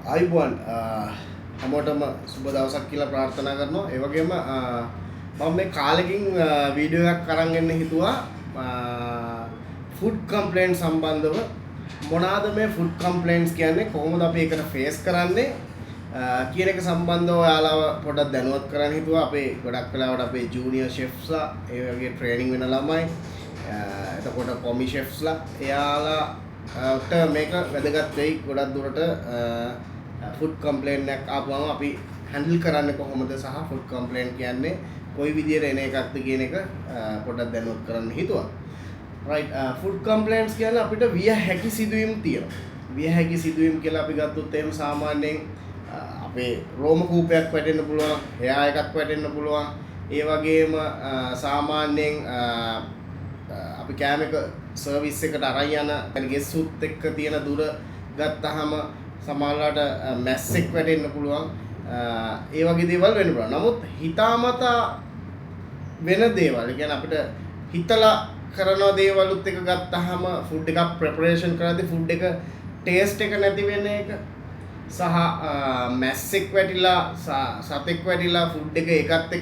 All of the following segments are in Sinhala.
ආයුබෝවන් හැමෝටම සුබ දවසක් කියලා ප්‍රාර්ථනා කරනවා. ඒ වගේම මම මේ කාලෙකින් වීඩියෝ එකක් අරන් එන්න හිතුවා ෆුඩ් කම්ප්ලේන්ට් සම්බන්ධව. මොනවාද මේ ෆුඩ් කම්ප්ලේන්ට්ස් කියන්නේ, කොහොමද අපි ඒකට ෆේස් කරන්නේ කියන එක සම්බන්ධව ඔයාලව පොඩ්ඩක් දැනුවත් කරන්න හිතුවා. අපේ ගොඩක් වෙලාවට අපේ ජූනියර් ෂෙෆ්ස්ලා, ඒ වගේ ට්‍රේනින් වෙන ළමයි, එතකොට කොමි ෂෙෆ්ස්ලා, එයාලාට මේක වැදගත් වෙයි. ගොඩක් දුරට ෆුඩ් කම්ප්ලේන්ට් එකක් ආපුවම අපි හැන්ඩල් කරන්නේ කොහොමද, සහ ෆුඩ් කම්ප්ලේන්ට් කියන්නේ කොයි විදියට එන එකක්ද කියන එක පොඩ්ඩක් දැනුවත් කරන්න හිතුවා. රයිට්, ෆුඩ් කම්ප්ලේන්ට්ස් කියන්නේ අපිට විය හැකි සිදුවීම් තියෙනවා. විය හැකි සිදුවීම් කියලා අපි ගත්තොත් එහෙම සාමාන්‍යයෙන් අපේ රෝම කූපයක් වැටෙන්න පුළුවන්, එයා එකක් වැටෙන්න පුළුවන්. ඒ වගේම සාමාන්‍යයෙන් අපි කෑම එක සර්විස් එකට අරන් යන ගෙස්සුත් එක්ක තියෙන දුර ගත්තාම සමහරවිට මැස්සෙක් වැටෙන්න පුළුවන්. ඒ වගේ දේවල් වෙන්න පුළුවන්. නමුත් හිතාමතා වෙන දේවල්, කියන්නේ අපිට හිතලා කරන දේවලුත් එක ගත්තාම ෆුඩ් එකක් ප්‍රෙපරේෂන් කරද්දී ෆුඩ් එක ටේස්ට් එක නැති වෙන එක, සහ මැස්සෙක් වැටිලා සතෙක් වැටිලා ෆුඩ් එකත්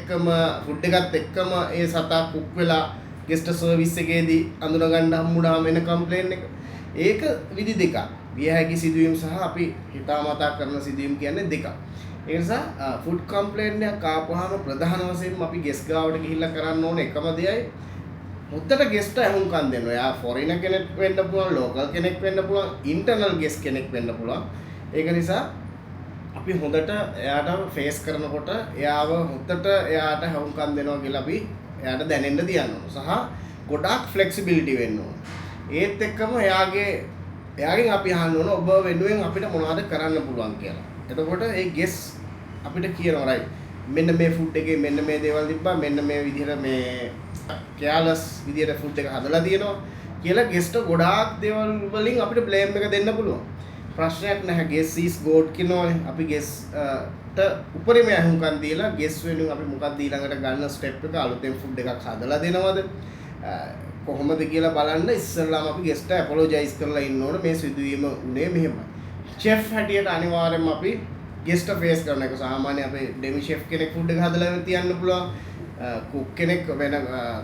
එක්කම ඒ සතා කුක් වෙලා ගෙස්ට් සර්විස් එකේදී අඳුන ගන්න හම්බුනාම එන කම්ප්ලේන් එක. ඒක විදි දෙකක්. විය හැකි සිදුවීම් සහ අපි හිතාමතා කරන සිදුවීම් කියන්නේ දෙකක්. ඒ නිසා ෆුඩ් කම්ප්ලේන්ට් එකක් ආපුවාම ප්‍රධාන වශයෙන්ම අපි ගෙස් ගාවට ගිහිල්ලා කරන්න ඕනේ එකම දෙයයි, මුත්තට ගෙස්ට ඇහුම්කන් දෙන්න. එයා ෆොරිනර් කෙනෙක් වෙන්න පුළුවන්, ලෝකල් කෙනෙක් වෙන්න පුළුවන්, ඉන්ටර්නල් ගෙස් කෙනෙක් වෙන්න පුළුවන්. ඒක නිසා අපි හොඳට එයාට ෆේස් කරනකොට එයාව හොඳට එයාට ඇහුම්කන් දෙනවා කියලා අපි එයාට දැනෙන්න තියන්න ඕන. සහ ගොඩාක් ෆ්ලෙක්සිබිලිටි වෙන්න ඕන. ඒත් එක්කම එයාගෙන් අපි අහන්න ඕන ඔබ වෙනුවෙන් අපිට මොනවද කරන්න පුළුවන් කියලා. එතකොට ඒ ගෙස් අපිට කියනවා රයිට්, මෙන්න මේ ෆුඩ් එකේ මෙන්න මේ දේවල් තිබ්බා, මෙන්න මේ විදිහට මේ කෑලස් විදිහට ෆුඩ් එක හදලා තියෙනවා කියලා ගෙස්ට ගොඩාක් දේවල් වලින් අපිට බ්ලේම් එක දෙන්න පුළුවන්. ප්‍රශ්නයක් නැහැ. ගෙස් is god කියනවනේ. අපි ගෙස්ට උපරිම අහුම්කම් දීලා ගෙස් වෙනුවෙන් අපි මොකක්ද ඊළඟට ගන්න ස්ටෙප් එක, අලුතෙන් ෆුඩ් එකක් හදලා දෙනවද කොහොමද කියලා බලන්න ඉස්සෙල්ලාම අපි ගෙස්ට අපොලොජයිස් කරලා ඉන්න ඕන. මේ සිදුවීම උනේ මෙහෙමයි. චෙෆ් හැටියට අනිවාර්යයෙන්ම අපි ගෙස්ට ෆේස් කරන එක. සාමාන්‍ය අපේ ඩෙමි ෂෙෆ් කෙනෙක් ෆුඩ් එක හදලා තියන්න පුළුවන්, කුක් කෙනෙක් වෙන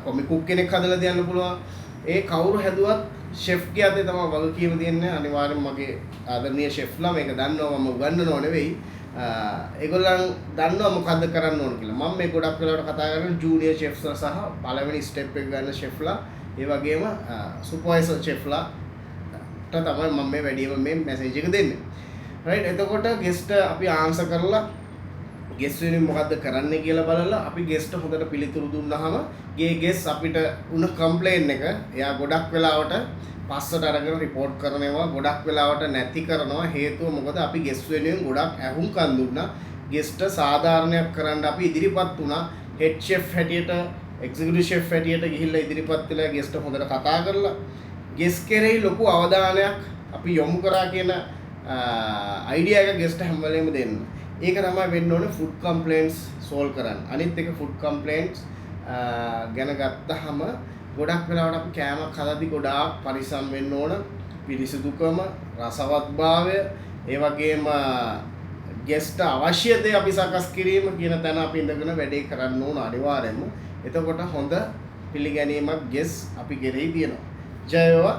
කොමි කුක් කෙනෙක් හදලා තියන්න පුළුවන්. ඒ කවුරු හැදුවත් ෂෙෆ්ගේ අතේ තමයි වගකීම තියෙන්නේ. අනිවාර්යයෙන්ම මගේ ආදරණීය ෂෙෆ්ලා මේක දන්නවා, මම උගන්වනව නෙවෙයි. ඒගොල්ලන් දන්නවා මොකද්ද කරන්න ඕන කියලා. මම මේ ගොඩක් වෙලාවට කතා කරන්නේ ජූනියර් ෂෙෆ්ස්ලා සහ පළවෙනි ස්ටෙප් එක ගන්න ෂෙෆ්ලා, ඒ වගේම සුපර්වයිසර් ෂෙෆ්ලා තමයි මම මේ වැඩිම මේ මැසේජ් එක දෙන්නේ. රයිට්, එතකොට ගෙස්ට අපි ආන්සර් කරලා ගෙස් වෙනින් මොකද්ද කරන්න කියලා බලලා අපි ගෙස්ට හොඳට පිළිතුරු දුන්නාම ගෙස් අපිට උන කම්ප්ලේන් එක එයා ගොඩක් වෙලාවට පස්සට අරගෙන රිපෝට් කරනවා, ගොඩක් වෙලාවට නැති කරනවා. හේතුව මොකද අපි ගෙස් වෙනුවෙන් ගොඩක් ඇහුම්කන් දුන්නා. ගෙස්ට සාධාරණයක් කරන්න අපි ඉදිරිපත් වුණා. හෙඩ් ෂෙෆ් හැටියට, එක්සිකියුටිව් ෂෙෆ් හැටියට ගිහිල්ලා ඉදිරිපත් වෙලා ගෙස්ට හොඳට කතා කරලා ගෙස් කෙරෙහි ලොකු අවධානයක් අපි යොමු කරා කියන අයිඩියා එක ගෙස්ට හැම වෙලේම දෙන්න. ඒක තමයි වෙන්න ඕනේ ෆුඩ් කම්ප්ලේන්ට්ස් සෝල්ව් කරන්න. අනිත් එක ෆුඩ් කම්ප්ලේන්ට්ස් ගැන ගත්තාම ගොඩක් වෙලාවට අපි කෑමක් හදද්දි ගොඩාක් පරිස්සම් වෙන්න ඕන. පිරිසිදුකම, රසවත්භාවය, ඒ වගේම ගෙස්ට අවශ්‍ය දේ අපි සකස් කිරීම කියන තැන අපි ඉඳගෙන වැඩේ කරන්න ඕන අනිවාර්යයෙන්ම. එතකොට හොඳ පිළිගැනීමක් ගෙස් අපි කෙරෙහි තියෙනවා. ජය වේවා.